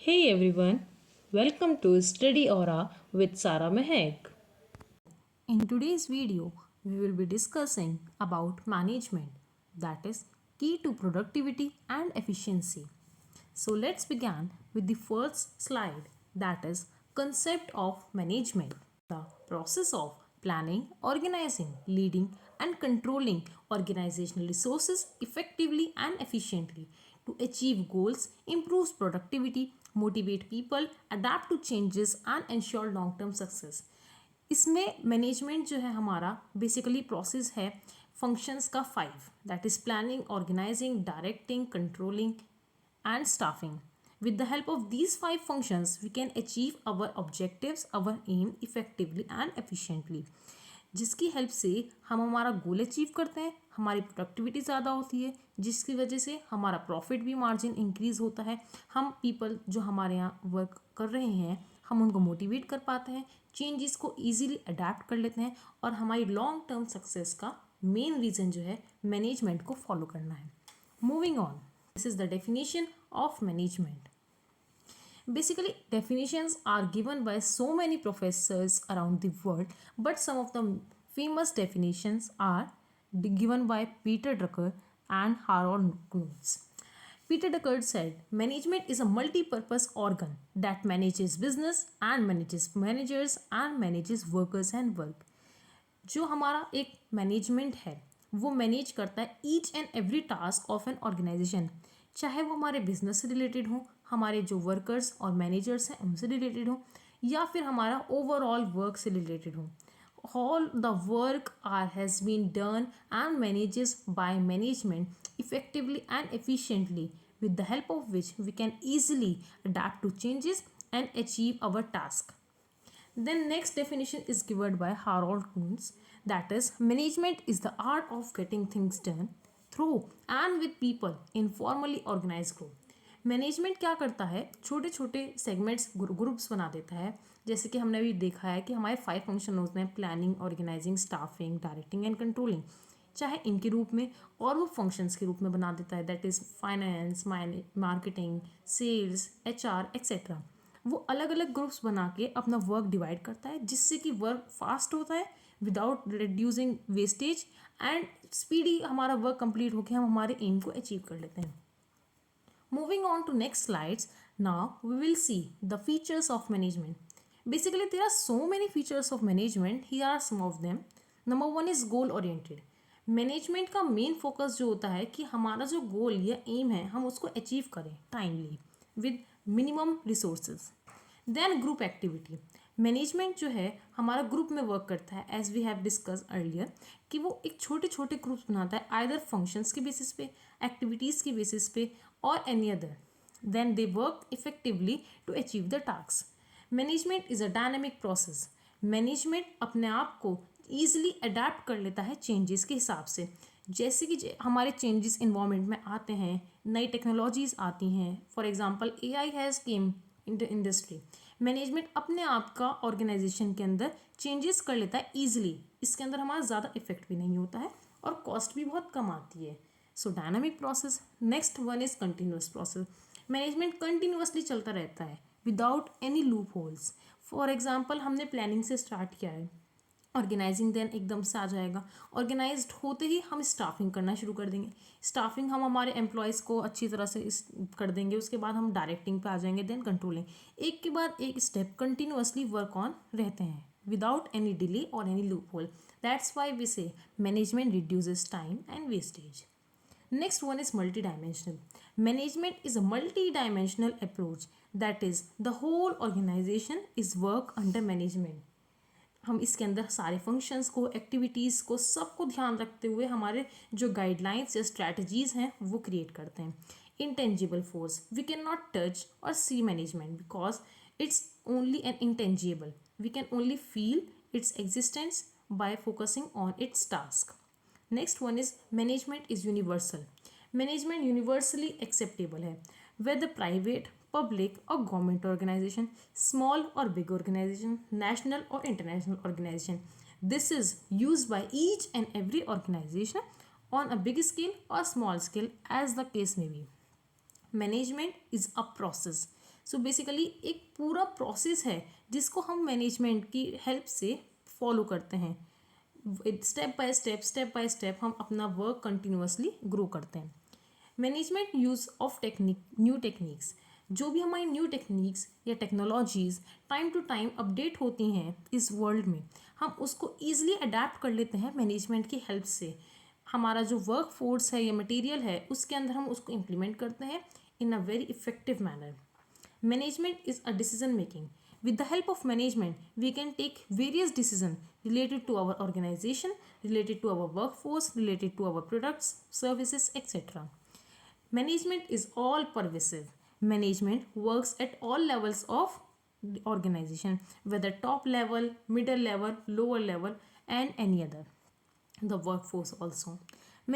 Hey everyone, welcome to Study Aura with Sarah Mehek. In today's video, we will be discussing about management, that is key to productivity and efficiency. So let's begin with the first slide, that is concept of management, the process of planning, organizing, leading and controlling organizational resources effectively and efficiently to achieve goals, improves productivity, motivate people, adapt to changes and ensure long-term success. इसमें management जो है हमारा basically process है functions का 5, that is planning, organising, directing, controlling and staffing. With the help of these 5 functions, we can achieve our objectives, our aim effectively and efficiently. जिसकी help से हम हमारा गोल अचीव करते हैं, हमारी प्रोडक्टिविटी ज़्यादा होती है, जिसकी वजह से हमारा प्रॉफिट भी मार्जिन इंक्रीज़ होता है। हम पीपल जो हमारे यहाँ वर्क कर रहे हैं हम उनको मोटिवेट कर पाते हैं, चेंजेस को ईजिली अडेप्ट कर लेते हैं और हमारी लॉन्ग टर्म सक्सेस का मेन रीज़न जो है मैनेजमेंट को फॉलो करना है। Moving on, this is the definition of management. Basically, definitions are given by so many professors around the world, but some of the famous definitions are given by Peter Drucker and Harold Kuntz. Peter Drucker said, management is a multi-purpose organ that manages business and manages managers and manages workers and work. जो हमारा एक management है वो manage करता है each and every task of an organisation, चाहे वो हमारे बिजनेस से रिलेटेड हो, हमारे जो वर्कर्स और मैनेजर्स हैं उनसे रिलेटेड हो, या फिर हमारा ओवरऑल वर्क से रिलेटेड हो. All the work has been done and manages by management effectively and efficiently, with the help of which we can easily adapt to changes and achieve our task. Then next definition is given by Harold Kuntz, that is management is the art of getting things done through and with people in formally organized group. Management क्या करता है, छोटे छोटे segments groups बना देता है. जैसे कि हमने अभी देखा है कि हमारे 5 फंक्शन होते हैं, planning, organising, staffing, directing and controlling, चाहे इनके रूप में और वो फंक्शंस के रूप में बना देता है, that is finance, marketing, sales, HR etcetera. वो अलग अलग ग्रुप्स बना के अपना वर्क डिवाइड करता है जिससे कि वर्क फास्ट होता है without reducing wastage and speedy हमारा वर्क कंप्लीट होकर हम हमारे एम को अचीव कर लेते हैं. Moving on to next slides, now we will see the features of management. Basically, there are so many features of management. Here are some of them. Number one is goal oriented. Management का main focus जो होता है कि हमारा जो गोल या M है हम उसको अचीव करें timely with minimum resources. Then group activity. Management जो है हमारा ग्रुप में वर्क करता है, as we have discuss earlier, कि वो एक छोटे छोटे ग्रुप्स बनाता है आइदर फंक्शंस के बेसिस पे, एक्टिविटीज़ के बेसिस पे और any other. Then they work effectively to achieve the task. Management is a dynamic process. Management अपने आप को ईजिली अडेप्ट कर लेता है चेंजेस के हिसाब से. जैसे कि हमारे चेंजेस इन्वायरमेंट में आते हैं, नई टेक्नोलॉजीज आती हैं, for example AI has came in the industry. Management अपने आप का ऑर्गेनाइजेशन के अंदर चेंजेस कर लेता है ईजिली. इसके अंदर हमारा ज़्यादा इफेक्ट भी नहीं होता है और कॉस्ट भी बहुत कम आती है. सो dynamic process. Next one is continuous process. Management continuously चलता रहता है without any loop holes. For example हमने प्लानिंग से स्टार्ट किया है, ऑर्गेनाइजिंग देन एकदम से आ जाएगा. ऑर्गेनाइज्ड होते ही हम स्टाफिंग करना शुरू कर देंगे. स्टाफिंग हम हमारे एम्प्लॉयज़ को अच्छी तरह से कर देंगे. उसके बाद हम डायरेक्टिंग पे आ जाएंगे, देन कंट्रोलिंग. एक के बाद एक स्टेप कंटिन्यूसली वर्क ऑन रहते हैं विदाउट एनी डिले और any loophole. That's why we say management reduces time and wastage. Next one is multidimensional. Management is a multidimensional approach, that is the whole organization is work under management. हम इसके अंदर सारे functions को, activities को, सबको ध्यान रखते हुए हमारे जो गाइडलाइंस या स्ट्रैटेजीज़ हैं वो क्रिएट करते हैं. Intangible force. We can not touch और see management because it's only an intangible. We can only feel its existence by focusing on its task. Next one is management is universal. Management universally acceptable है, whether private, public और government organisation, small और big organisation, national और international organisation. This is use by each and every organisation on a big scale और small scale as the case may be. Management is a process. So basically एक पूरा process है जिसको हम management की help से follow करते हैं। स्टेप बाय स्टेप हम अपना वर्क कंटिन्यूअसली ग्रो करते हैं। Management use of new techniques, जो भी हमारी न्यू टेक्निक्स या technologies time to time update होती हैं इस वर्ल्ड में, हम उसको ईजिली अडेप्ट कर लेते हैं मैनेजमेंट की हेल्प से। हमारा जो वर्क फोर्स है या मटेरियल है उसके अंदर हम उसको इम्प्लीमेंट करते हैं in a very effective manner. Management is a decision making. With the help of management, we can take various decisions related to our organization, related to our workforce, related to our products, services, etc. Management is all pervasive. Management works at all levels of the organization, whether top level, middle level, lower level, and any other. The workforce also.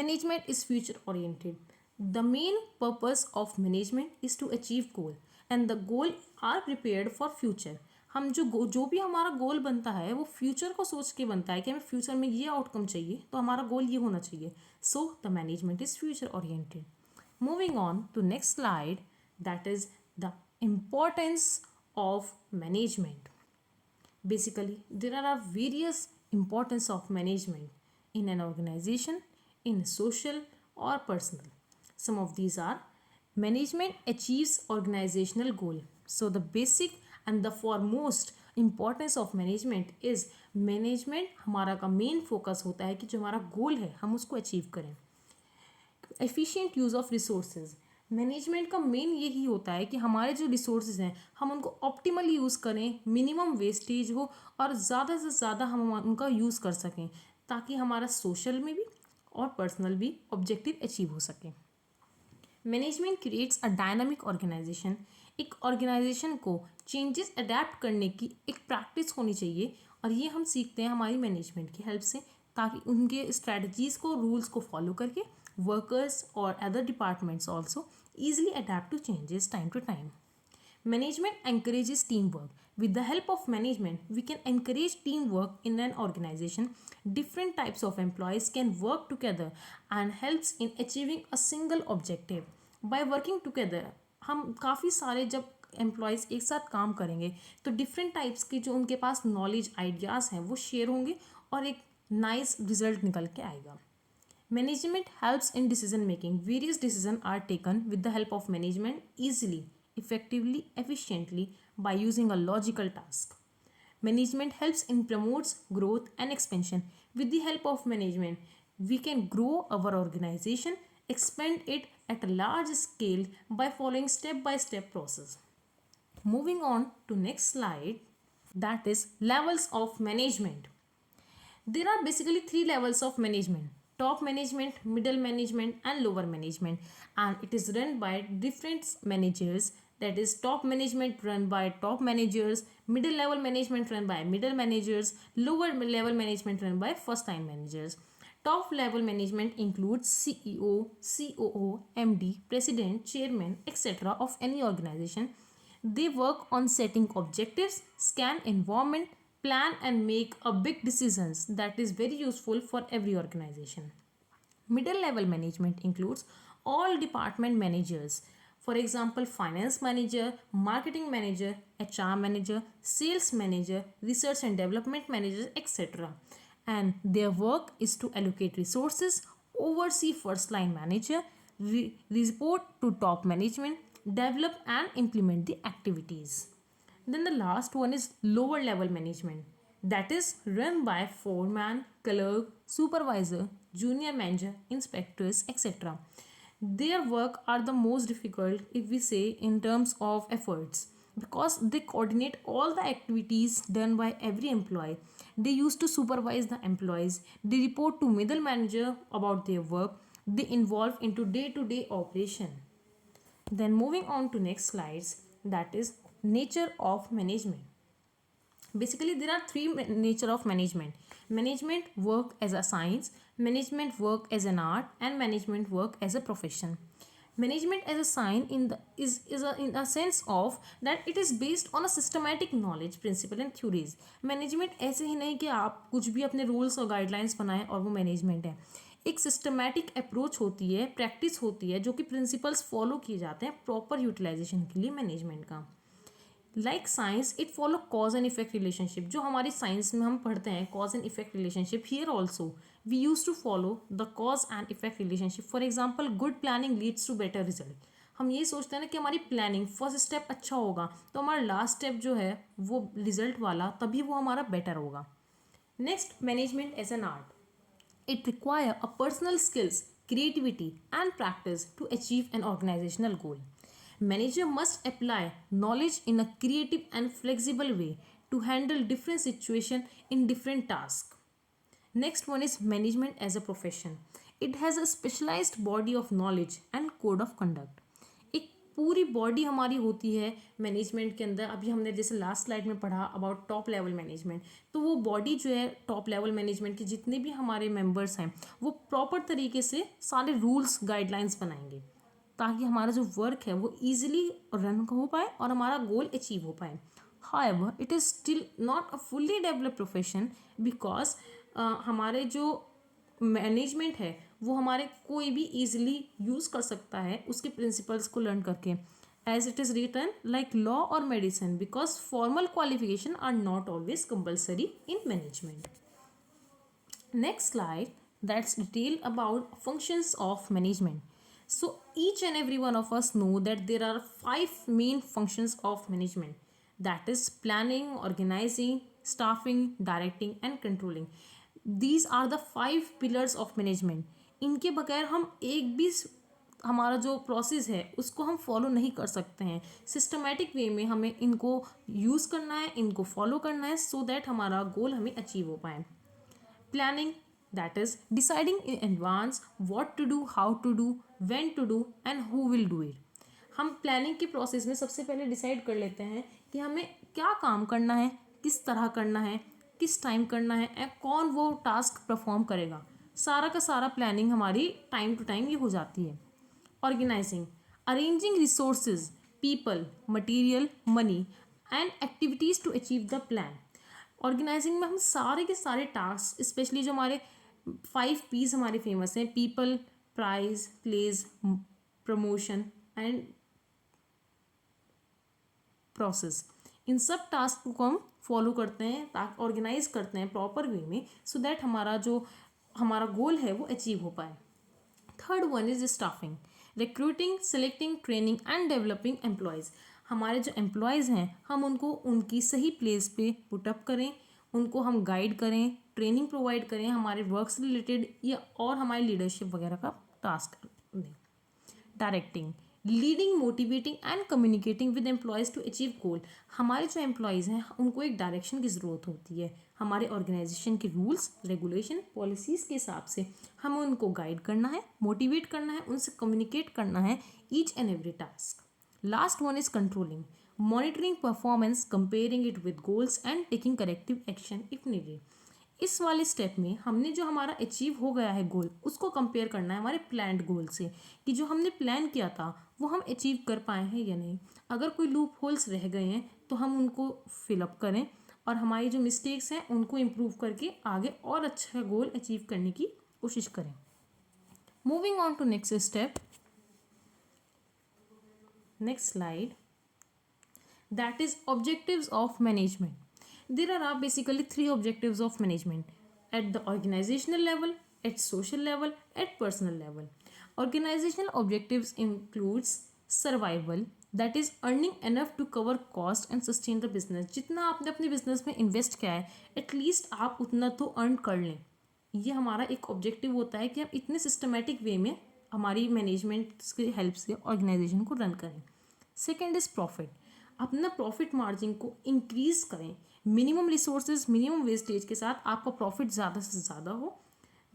Management is future oriented. The main purpose of management is to achieve goal and the goal are prepared for future. हम जो भी हमारा गोल बनता है वो future को सोच के बनता है कि हमें फ्यूचर में ये आउटकम चाहिए तो हमारा गोल ये होना चाहिए. So the management is future oriented. Moving on to next slide, that is the importance of management. Basically, there are various importance of management in an organization, in social or personal. Some of these are: management achieves organizational goal. So the basic and the foremost importance of management is management हमारा का main focus होता है कि जो हमारा गोल है हम उसको अचीव करें. Efficient use of resources. Management का मेन यही होता है कि हमारे जो रिसोर्सेज हैं हम उनको ऑप्टिमल यूज़ करें, मिनिमम वेस्टेज हो और ज़्यादा से ज़्यादा हम उनका यूज़ कर सकें ताकि हमारा सोशल में भी और पर्सनल भी ऑब्जेक्टिव अचीव हो सके. Management creates a dynamic organisation. एक ऑर्गेनाइजेशन को चेंजेस अडेप्ट करने की एक प्रैक्टिस होनी चाहिए और ये हम सीखते हैं हमारी मैनेजमेंट की हेल्प से ताकि उनके स्ट्रैटेजीज़ को, रूल्स को फॉलो करके workers or other departments also easily adapt to changes time to time. Management encourages teamwork. With the help of management, we can encourage teamwork in an organization. Different types of employees can work together and helps in achieving a single objective. By working together, हम काफ़ी सारे जब employees एक साथ काम करेंगे तो different types के जो उनके पास नॉलेज, आइडियाज़ हैं वो शेयर होंगे और एक नाइस रिजल्ट निकल के आएगा. Management helps in decision making. Various decisions are taken with the help of management easily, effectively, efficiently by using a logical task. Management helps in promotes growth and expansion. With the help of management, we can grow our organization, expand it at a large scale by following step by step process. Moving on to next slide, that is levels of management. There are basically three levels of management: top management, middle management, and lower management, and it is run by different managers. That is, top management run by top managers, middle level management run by middle managers, lower level management run by first time managers. Top level management includes CEO, COO, MD, president, chairman, etc. of any organization. They work on setting objectives, scan environment, plan and make a big decisions that is very useful for every organization. Middle level management includes all department managers. For example, finance manager, marketing manager, HR manager, sales manager, research and development manager, etc. And their work is to allocate resources, oversee first line manager, report to top management, develop and implement the activities. Then the last one is lower level management, that is run by foreman, clerk, supervisor, junior manager, inspectors, etc. Their work are the most difficult if we say in terms of efforts because they coordinate all the activities done by every employee. They used to supervise the employees. They report to middle manager about their work. They involve into day-to-day operation. Then moving on to next slides, that is nature of management. Basically, there are three nature of management: management work as a science, management work as an art, and management work as a profession. Management as a science in a sense of that it is based on a systematic knowledge, principle and theories. Management ऐसे ही नहीं कि आप कुछ भी अपने rules और guidelines बनाएं और वो मैनेजमेंट है. एक सिस्टमैटिक अप्रोच होती है, प्रैक्टिस होती है जो कि प्रिंसिपल्स फॉलो किए जाते हैं प्रॉपर यूटिलाइजेशन के लिए मैनेजमेंट का. Like science it follow cause and effect relationship, जो हमारी साइंस में हम पढ़ते हैं cause and effect relationship, here also we use to follow the cause and effect relationship. For example, good planning leads to better result. हम ये सोचते हैं ना कि हमारी प्लानिंग फर्स्ट स्टेप अच्छा होगा तो हमारा लास्ट स्टेप जो है वो रिजल्ट वाला, तभी वो हमारा बेटर होगा. Next, management as an art. It requires a personal skills, creativity, and practice to achieve an organizational goal. Manager must apply knowledge in a creative and flexible way to handle different situations in different tasks. Next one is management as a profession. It has a specialized body of knowledge and code of conduct. एक पूरी body हमारी होती है management के अंदर. अभी हमने जैसे लास्ट स्लाइड में पढ़ा अबाउट टॉप लेवल मैनेजमेंट, तो वो बॉडी जो है टॉप लेवल मैनेजमेंट के जितने भी हमारे मेंबर्स हैं वो प्रॉपर तरीके से सारे रूल्स गाइडलाइंस बनाएंगे ताकि हमारा जो वर्क है वो ईजिली रन हो पाए और हमारा गोल अचीव हो पाए. However, it is still not a fully developed profession because हमारे जो मैनेजमेंट है वो हमारे कोई भी इजीली यूज़ कर सकता है उसके प्रिंसिपल्स को लर्न करके, as it is written like law और medicine, because formal qualification are not always compulsory in management. Next slide, that's detail about functions of management. So each and every one of us know that there are 5 main functions of management, that is planning, organizing, staffing, directing and controlling. These are the 5 pillars of management. इनके बगैर हम एक भी हमारा जो process है उसको हम फॉलो नहीं कर सकते हैं. सिस्टमेटिक वे में हमें इनको यूज़ करना है, इनको फॉलो करना है सो दैट हमारा गोल हमें अचीव हो पाए. Planning, that is deciding in advance what to do, how to do, when to do and who will do it. हम प्लानिंग के प्रोसेस में सबसे पहले डिसाइड कर लेते हैं कि हमें क्या काम करना है, किस तरह करना है, किस टाइम करना है और कौन वो टास्क परफॉर्म करेगा. सारा का सारा प्लानिंग हमारी टाइम टू टाइम ये हो जाती है. Organising, arranging resources, people, material, money and activities to achieve the plan. Organising में हम सारे के सारे टास्क, स्पेशली जो हमारे 5 P's हमारे फेमस हैं, people, price, place, promotion and process, इन सब टास्क को हम फॉलो करते हैं, ऑर्गेनाइज करते हैं प्रॉपर वे में सो दैट हमारा जो हमारा गोल है वो अचीव हो पाए. Third one is staffing, recruiting, selecting, training and developing employees. हमारे जो एम्प्लॉयज़ हैं हम उनको उनकी सही प्लेस पे पुटअप करें, उनको हम गाइड करें, ट्रेनिंग प्रोवाइड करें हमारे वर्क से रिलेटेड या और हमारी लीडरशिप वगैरह का टास्क दें. Directing, leading, motivating and communicating with employees to achieve goal. हमारे जो एम्प्लॉयज़ हैं उनको एक डायरेक्शन की ज़रूरत होती है. हमारे ऑर्गेनाइजेशन के रूल्स, रेगुलेशन, पॉलिसीज़ के हिसाब से हमें उनको गाइड करना है, मोटिवेट करना है, उनसे कम्युनिकेट करना है each and every task. Last one is controlling, monitoring performance, comparing it with goals and taking corrective action if needed. इस वाले स्टेप में हमने जो हमारा अचीव हो गया है गोल उसको कंपेयर करना है हमारे प्लान्ड गोल से कि जो हमने प्लान किया था वो हम अचीव कर पाए हैं या नहीं. अगर कोई लूप होल्स रह गए हैं तो हम उनको फिलअप करें और हमारी जो मिस्टेक्स हैं उनको इम्प्रूव करके आगे और अच्छा गोल अचीव करने की कोशिश करें. Moving on to next step, next slide, that is objectives of management. There are basically 3 objectives of management: at the organizational level, at social level, at personal level. Organizational objectives includes survival, that is earning enough to cover cost and sustain the business. जितना आपने अपने business में invest किया है at least आप उतना तो earn कर लें. ये हमारा एक ऑब्जेक्टिव होता है कि हम इतने सिस्टमेटिक वे में हमारी मैनेजमेंट की हेल्प से ऑर्गेनाइजेशन को रन करें. सेकेंड इज़ प्रॉफिट, अपना प्रॉफिट मार्जिन को इंक्रीज करें, मिनिमम रिसोर्सेज, मिनिमम वेस्टेज के साथ आपका प्रॉफिट ज़्यादा से ज़्यादा हो.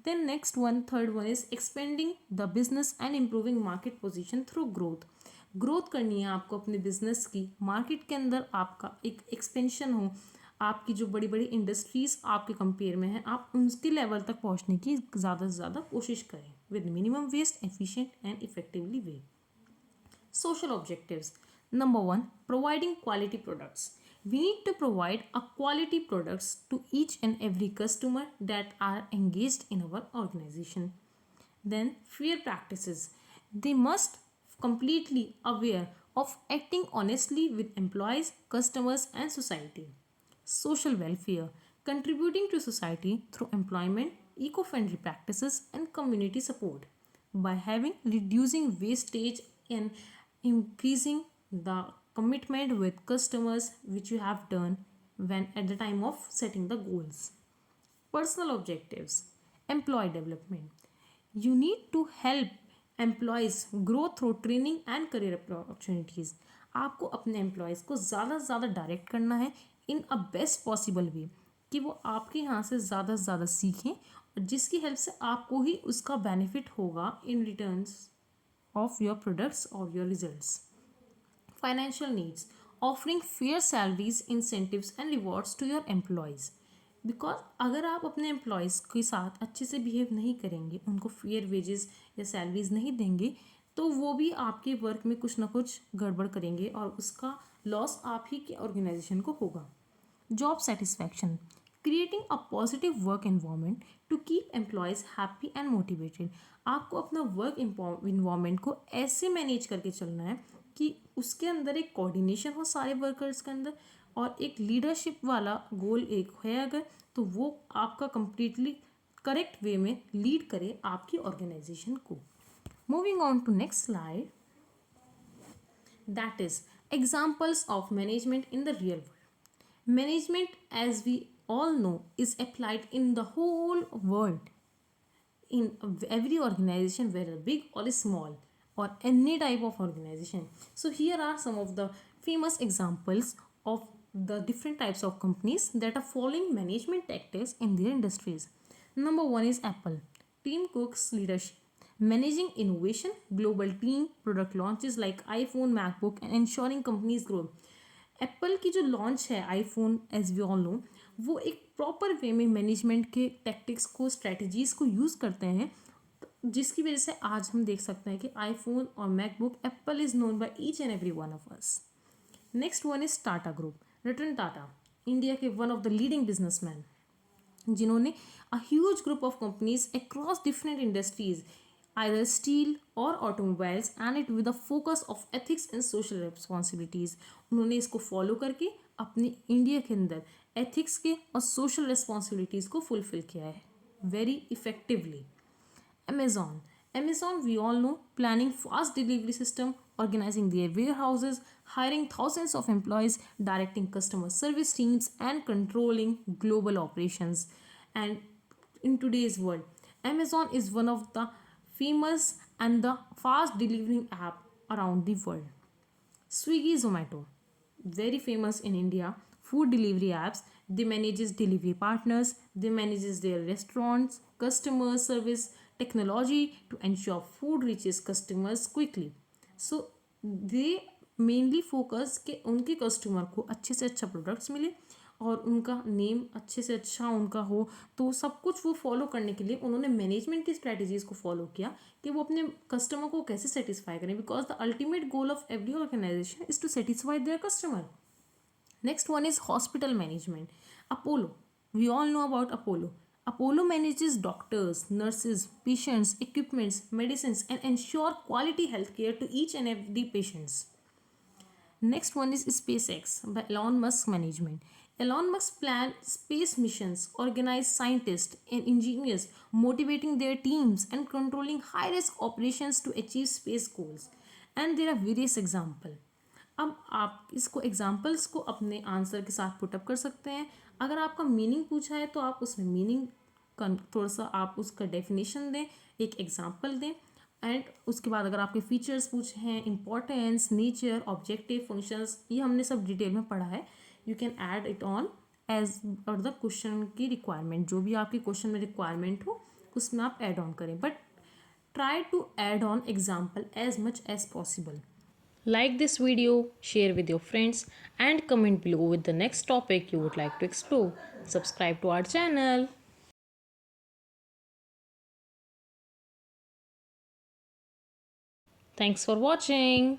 Then next one, third one is expanding the business and improving market position through growth. Growth करनी है आपको अपने बिजनेस की, मार्केट के अंदर आपका एक एक्सपेंशन हो, आपकी जो बड़ी बड़ी इंडस्ट्रीज़ आपके कंपेयर में है आप उनके लेवल तक पहुंचने की ज़्यादा से ज़्यादा कोशिश करें with minimum waste, efficient and effectively way. Social objectives. Number 1, providing quality products. We need to provide a quality products to each and every customer that are engaged in our organization. Then fair practices. They must completely aware of acting honestly with employees, customers, and society. Social welfare, contributing to society through employment, eco-friendly practices, and community support. By having reducing wastage and increasing the commitment with customers which you have done when at the time of setting the goals. Personal objectives, employee development. You need to help employees grow through training and career opportunities. आपको अपने employees को ज़्यादा से ज़्यादा direct करना है इन a best possible way कि वो आपके यहाँ से ज़्यादा सीखें और जिसकी हेल्प से आपको ही उसका बेनिफिट होगा इन रिटर्न्स ऑफ योर प्रोडक्ट्स और your results. Financial needs, offering fair salaries, incentives and rewards to your employees. Because अगर आप अपने एम्प्लॉयज़ के साथ अच्छे से बिहेव नहीं करेंगे, उनको फेयर वेजेस या सैलरीज नहीं देंगे, तो वो भी आपके वर्क में कुछ ना कुछ गड़बड़ करेंगे और उसका लॉस आप ही के ऑर्गेनाइजेशन को होगा. Job satisfaction, creating a positive work environment to keep employees happy and motivated. आपको अपना वर्क इन्वायरमेंट को ऐसे मैनेज करके चलना है कि उसके अंदर एक कोऑर्डिनेशन हो सारे वर्कर्स के अंदर और एक लीडरशिप वाला गोल एक है अगर, तो वो आपका कंप्लीटली करेक्ट वे में लीड करे आपकी ऑर्गेनाइजेशन को. Moving on to next slide, that is examples of management in the real world. Management, as we all know, is applied in the whole world, in every organization, whether big or small, or any type of organization. So here are some of the famous examples of the different types of companies that are following management tactics in their industries. Number one is Apple. Tim Cook's leadership, managing innovation, global team, product launches like iPhone, MacBook, and ensuring companies grow. Apple की जो launch है iPhone, as we all know, वो एक proper way में management के tactics को, strategies को use करते हैं, जिसकी वजह से आज हम देख सकते हैं कि आईफोन और MacBook, Apple is known by each and every one of us. Next one is Tata group. Ratan Tata, India के one of the leading businessman, जिन्होंने a huge group of companies across different industries, either steel or automobiles, and it with a focus of ethics and social responsibilities. उन्होंने इसको follow करके अपनी India के अंदर ethics के और सोशल रिस्पॉन्सिबिलिटीज़ को फुलफिल किया है very effectively. Amazon, we all know, planning fast delivery system, organizing their warehouses, hiring thousands of employees, directing customer service teams, and controlling global operations. And in today's world, Amazon is one of the famous and the fast delivering app around the world. Swiggy, Zomato, very famous in India, food delivery apps. They manages delivery partners, they manages their restaurants, customer service, technology to ensure food reaches customers quickly. So they mainly focus कि उनके customer को अच्छे से अच्छा products मिले और उनका name अच्छे से अच्छा उनका हो. तो सब कुछ वो फॉलो करने के लिए उन्होंने मैनेजमेंट की स्ट्रैटेजीज़ को फॉलो किया कि वो अपने कस्टमर को कैसे सेटिस्फाई करें, because the ultimate goal of every organisation is to satisfy their customer. Next one is hospital management. Apollo, we all know about Apollo. Apollo manages doctors, nurses, patients, equipments, medicines, and ensure quality healthcare to each and every patients. Next one is SpaceX by Elon Musk management. Elon Musk plans space missions, organize scientists and engineers, motivating their teams and controlling high-risk operations to achieve space goals. And there are various examples. अब आप इसको examples को अपने answer के साथ put up कर सकते हैं. अगर आपका मीनिंग पूछा है तो आप उसमें मीनिंग का थोड़ा सा आप उसका डेफिनेशन दें, एक एग्जाम्पल दें. एंड उसके बाद अगर आपके फीचर्स पूछे हैं, इंपॉर्टेंस, नेचर, ऑब्जेक्टिव, फंक्शंस, ये हमने सब डिटेल में पढ़ा है. You can add it on as और द क्वेश्चन की रिक्वायरमेंट, जो भी आपके क्वेश्चन में रिक्वायरमेंट हो उसमें आप ऐड ऑन करें, but try to add on example as much as possible. Like this video, share with your friends, and comment below with the next topic you would like to explore. Subscribe to our channel. Thanks for watching.